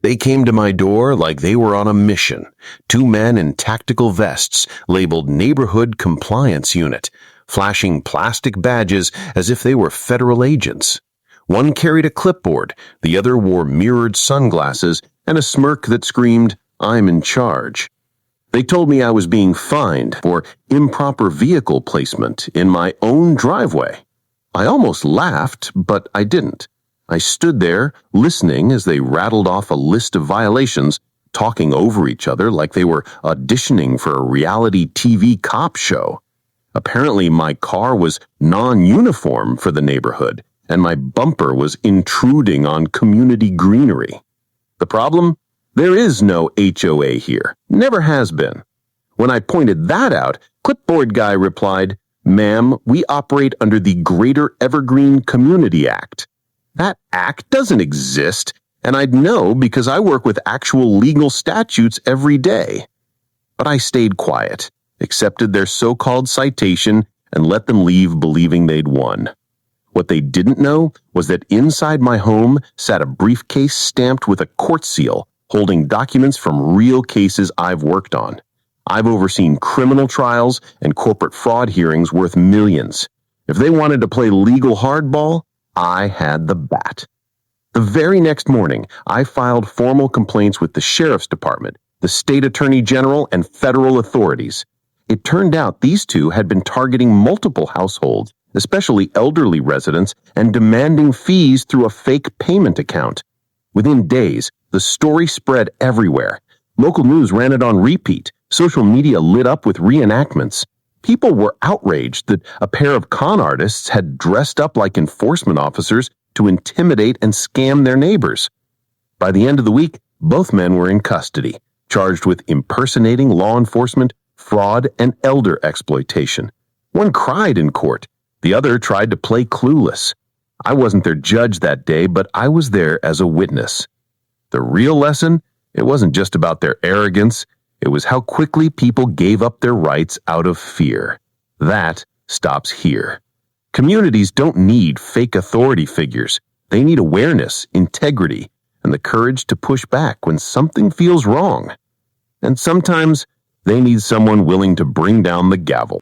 They came to my door like they were on a mission. Two men in tactical vests labeled Neighborhood Compliance Unit, flashing plastic badges as if they were federal agents. One carried a clipboard, the other wore mirrored sunglasses and a smirk that screamed, "I'm in charge." They told me I was being fined for improper vehicle placement in my own driveway. I almost laughed, but I didn't. I stood there, listening as they rattled off a list of violations, talking over each other like they were auditioning for a reality TV cop show. Apparently, my car was non-uniform for the neighborhood, and my bumper was intruding on community greenery. The problem? There is no HOA here. Never has been. When I pointed that out, Clipboard Guy replied, "Ma'am, we operate under the Greater Evergreen Community Act." That act doesn't exist, and I'd know because I work with actual legal statutes every day. But I stayed quiet, accepted their so-called citation, and let them leave believing they'd won. What they didn't know was that inside my home sat a briefcase stamped with a court seal, holding documents from real cases I've worked on. I've overseen criminal trials and corporate fraud hearings worth millions. If they wanted to play legal hardball, I had the bat. The very next morning, I filed formal complaints with the Sheriff's Department, the State Attorney General, and federal authorities. It turned out these two had been targeting multiple households, especially elderly residents, and demanding fees through a fake payment account. Within days, the story spread everywhere. Local news ran it on repeat. Social media lit up with reenactments. People were outraged that a pair of con artists had dressed up like enforcement officers to intimidate and scam their neighbors. By the end of the week, both men were in custody, charged with impersonating law enforcement, fraud, and elder exploitation. One cried in court. The other tried to play clueless. I wasn't their judge that day, but I was there as a witness. The real lesson? It wasn't just about their arrogance. It was how quickly people gave up their rights out of fear. That stops here. Communities don't need fake authority figures. They need awareness, integrity, and the courage to push back when something feels wrong. And sometimes they need someone willing to bring down the gavel.